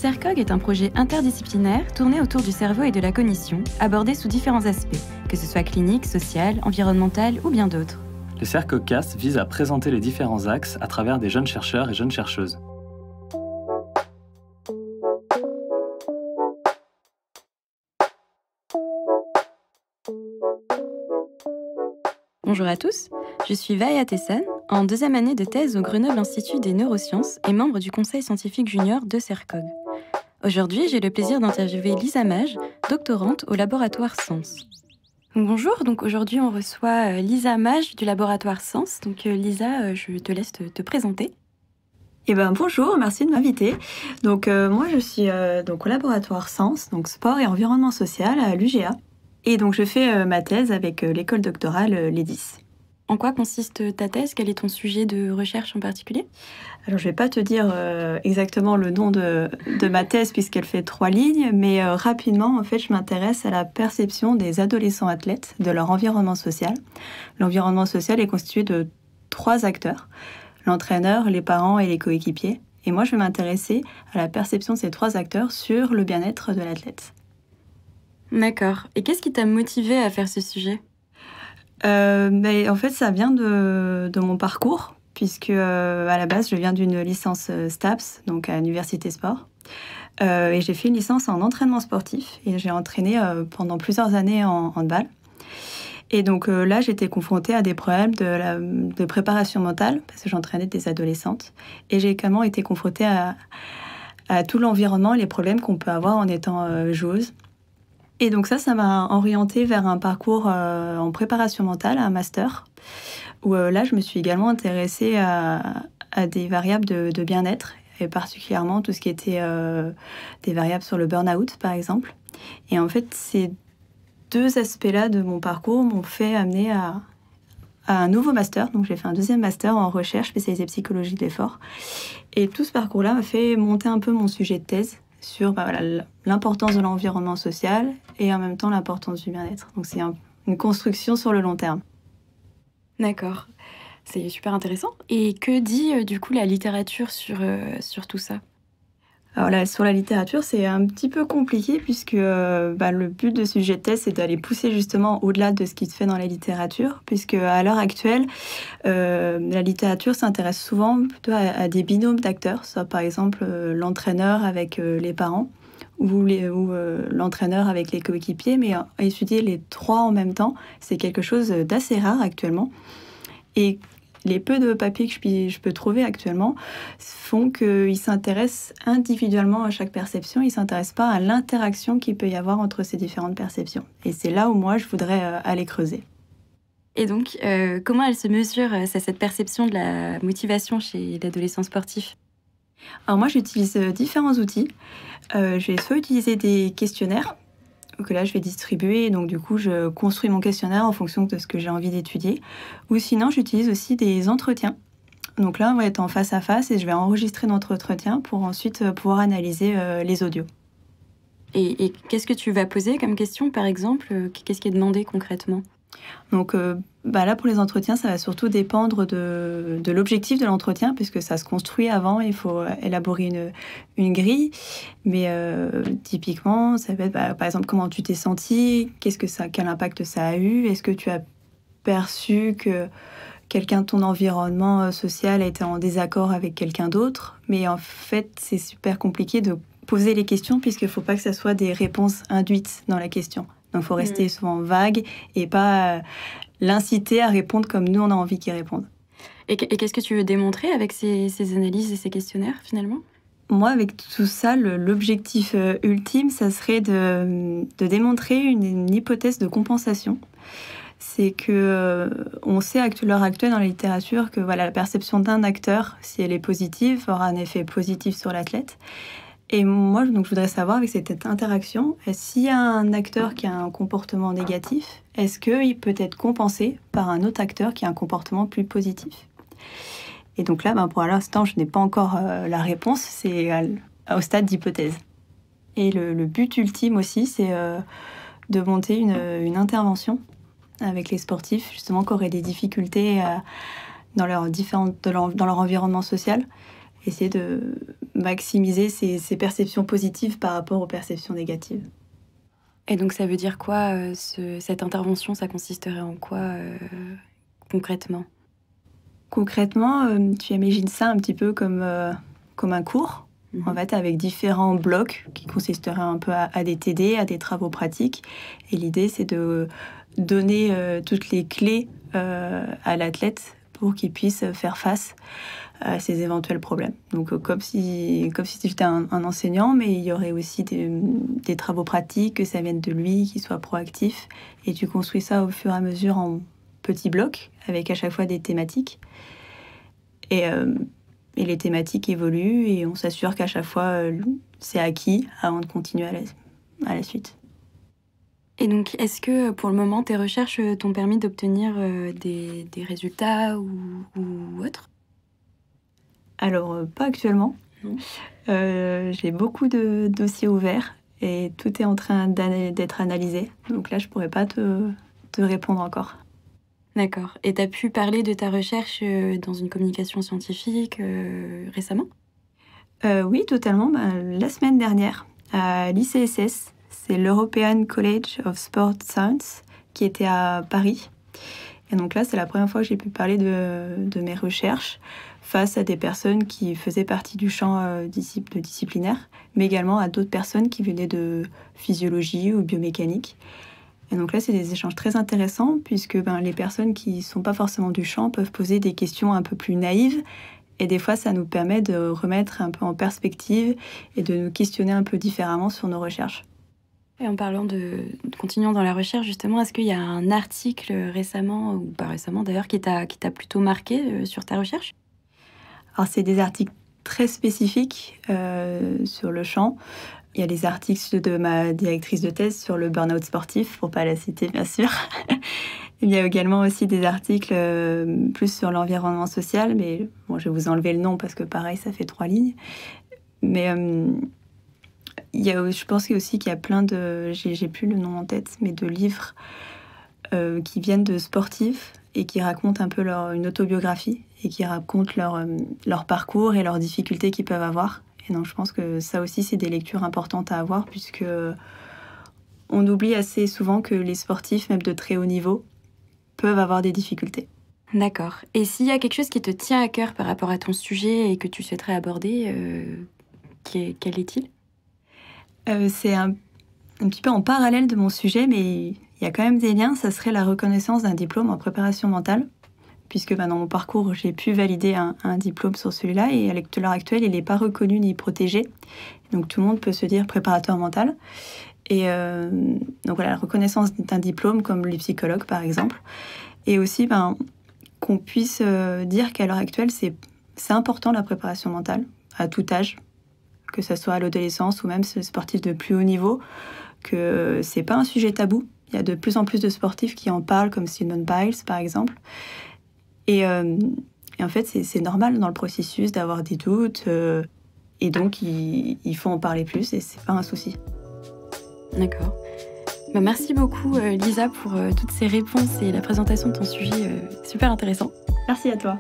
CERCOG est un projet interdisciplinaire tourné autour du cerveau et de la cognition, abordé sous différents aspects, que ce soit clinique, social, environnemental ou bien d'autres. Le CERCOGcast vise à présenter les différents axes à travers des jeunes chercheurs et jeunes chercheuses. Bonjour à tous, je suis Vaya Tessan, en deuxième année de thèse au Grenoble Institut des neurosciences et membre du conseil scientifique junior de CERCOG. Aujourd'hui, j'ai le plaisir d'interviewer Lisa Mage, doctorante au laboratoire Sens. Bonjour, donc aujourd'hui on reçoit Lisa Mage du laboratoire Sens. Donc Lisa, je te laisse te présenter. Bonjour, merci de m'inviter. Moi je suis au laboratoire Sens, donc sport et environnement social à l'UGA. Et donc je fais ma thèse avec l'école doctorale l'EDIS. En quoi consiste ta thèse? Quel est ton sujet de recherche en particulier? Alors je vais pas te dire exactement le nom de ma thèse puisqu'elle fait 3 lignes, mais rapidement en fait je m'intéresse à la perception des adolescents athlètes de leur environnement social. L'environnement social est constitué de 3 acteurs: l'entraîneur, les parents et les coéquipiers. Et moi je vais m'intéresser à la perception de ces 3 acteurs sur le bien-être de l'athlète. D'accord. Et qu'est-ce qui t'a motivé à faire ce sujet? En fait, ça vient de mon parcours, puisque à la base, je viens d'une licence STAPS, donc à l'université sport. Et j'ai fait une licence en entraînement sportif, et j'ai entraîné pendant plusieurs années en handball. Et donc là, j'étais confrontée à des problèmes de préparation mentale, parce que j'entraînais des adolescentes. Et j'ai également été confrontée à tout l'environnement, les problèmes qu'on peut avoir en étant joueuse. Et donc ça m'a orientée vers un parcours en préparation mentale, un master, où là, je me suis également intéressée à des variables de bien-être, et particulièrement tout ce qui était des variables sur le burn-out, par exemple. Et en fait, ces 2 aspects-là de mon parcours m'ont fait amener à un nouveau master. Donc j'ai fait un 2e master en recherche spécialisée psychologie de l'effort. Et tout ce parcours-là m'a fait monter un peu mon sujet de thèse sur l'importance de l'environnement social et en même temps l'importance du bien-être. Donc c'est une construction sur le long terme. D'accord, c'est super intéressant. Et que dit du coup la littérature sur tout ça? Alors là, sur la littérature, c'est un petit peu compliqué puisque le but de ce sujet de thèse, c'est d'aller pousser justement au-delà de ce qui se fait dans la littérature, puisque à l'heure actuelle, la littérature s'intéresse souvent plutôt à des binômes d'acteurs, soit par exemple l'entraîneur avec les parents ou l'entraîneur avec les coéquipiers, mais étudier les 3 en même temps, c'est quelque chose d'assez rare actuellement. Et les peu de papiers que je peux trouver actuellement font qu'ils s'intéressent individuellement à chaque perception. Ils ne s'intéressent pas à l'interaction qu'il peut y avoir entre ces différentes perceptions. Et c'est là où moi, je voudrais aller creuser. Et donc, comment elle se mesure, cette perception de la motivation chez l'adolescent sportif? Alors moi, j'utilise différents outils. Je vais soit utiliser des questionnaires que là je vais distribuer, donc du coup je construis mon questionnaire en fonction de ce que j'ai envie d'étudier, ou sinon j'utilise aussi des entretiens. Donc là on va être en face à face et je vais enregistrer notre entretien pour ensuite pouvoir analyser les audios. Et qu'est-ce que tu vas poser comme question par exemple? Qu'est-ce qui est demandé concrètement? Donc là pour les entretiens ça va surtout dépendre de l'objectif de l'entretien, puisque ça se construit avant, il faut élaborer une grille, mais typiquement ça va être par exemple comment tu t'es senti, quel impact ça a eu, est-ce que tu as perçu que quelqu'un de ton environnement social a été en désaccord avec quelqu'un d'autre. Mais en fait c'est super compliqué de poser les questions puisqu'il ne faut pas que ça soit des réponses induites dans la question. Donc, il faut rester souvent vague et pas l'inciter à répondre comme nous, on a envie qu'il réponde. Et qu'est-ce que tu veux démontrer avec ces analyses et ces questionnaires, finalement? Moi, avec tout ça, l'objectif ultime, ça serait de démontrer une hypothèse de compensation. C'est que on sait à l'heure actuelle dans la littérature que la perception d'un acteur, si elle est positive, aura un effet positif sur l'athlète. Et moi, donc, je voudrais savoir, avec cette interaction, s'il y a un acteur qui a un comportement négatif, est-ce qu'il peut être compensé par un autre acteur qui a un comportement plus positif? Et donc là, pour l'instant, je n'ai pas encore la réponse, c'est au stade d'hypothèse. Et le but ultime aussi, c'est de monter une intervention avec les sportifs, justement, qui auraient des difficultés dans leur environnement social, essayer de maximiser ses perceptions positives par rapport aux perceptions négatives. Et donc ça veut dire quoi, cette intervention, ça consisterait en quoi concrètement ? Concrètement, tu imagines ça un petit peu comme un cours, en fait, avec différents blocs qui consisteraient un peu à des TD, à des travaux pratiques. Et l'idée, c'est de donner toutes les clés à l'athlète pour qu'il puisse faire face à ses éventuels problèmes. Donc comme si j'étais un enseignant, mais il y aurait aussi des travaux pratiques, que ça vienne de lui, qu'il soit proactif. Et tu construis ça au fur et à mesure en petits blocs, avec à chaque fois des thématiques. Et les thématiques évoluent et on s'assure qu'à chaque fois, c'est acquis avant de continuer à la suite. Et donc, est-ce que pour le moment, tes recherches t'ont permis d'obtenir des résultats ou autres ? Alors, pas actuellement. Non. J'ai beaucoup de dossiers ouverts et tout est en train d'être analysé. Donc là, je pourrais pas te répondre encore. D'accord. Et tu as pu parler de ta recherche dans une communication scientifique récemment ? Oui, totalement. La semaine dernière, à l'ICSS, c'est l'European College of Sport Science, qui était à Paris. Et donc là, c'est la première fois que j'ai pu parler de mes recherches face à des personnes qui faisaient partie du champ disciplinaire, mais également à d'autres personnes qui venaient de physiologie ou biomécanique. Et donc là, c'est des échanges très intéressants puisque les personnes qui ne sont pas forcément du champ peuvent poser des questions un peu plus naïves. Et des fois, ça nous permet de remettre un peu en perspective et de nous questionner un peu différemment sur nos recherches. Et en parlant continuant dans la recherche, justement, est-ce qu'il y a un article récemment, ou pas récemment d'ailleurs, qui t'a plutôt marqué sur ta recherche ? Alors, c'est des articles très spécifiques sur le champ. Il y a les articles de ma directrice de thèse sur le burn-out sportif, pour ne pas la citer, bien sûr. Il y a également aussi des articles plus sur l'environnement social, mais bon, je vais vous enlever le nom parce que pareil, ça fait 3 lignes. Mais je pense aussi qu'il y a plein de... J'ai plus le nom en tête, mais de livres qui viennent de sportifs et qui racontent un peu une autobiographie et qui racontent leur parcours et leurs difficultés qu'ils peuvent avoir. Et donc, je pense que ça aussi, c'est des lectures importantes à avoir puisque on oublie assez souvent que les sportifs, même de très haut niveau, peuvent avoir des difficultés. D'accord. Et s'il y a quelque chose qui te tient à cœur par rapport à ton sujet et que tu souhaiterais aborder, quel est-il ? C'est un petit peu en parallèle de mon sujet, mais il y a quand même des liens. Ça serait la reconnaissance d'un diplôme en préparation mentale, puisque dans mon parcours, j'ai pu valider un diplôme sur celui-là, et à l'heure actuelle, il n'est pas reconnu ni protégé. Donc tout le monde peut se dire préparateur mental. Et donc voilà, la reconnaissance d'un diplôme, comme les psychologues par exemple. Et aussi qu'on puisse dire qu'à l'heure actuelle, c'est important la préparation mentale, à tout âge, que ce soit à l'adolescence ou même les sportifs de plus haut niveau, que c'est pas un sujet tabou. Il y a de plus en plus de sportifs qui en parlent, comme Simone Biles par exemple. Et en fait, c'est normal dans le processus d'avoir des doutes. Et donc, il faut en parler plus et c'est pas un souci. D'accord. Merci beaucoup, Lisa, pour toutes ces réponses et la présentation de ton sujet super intéressant. Merci à toi.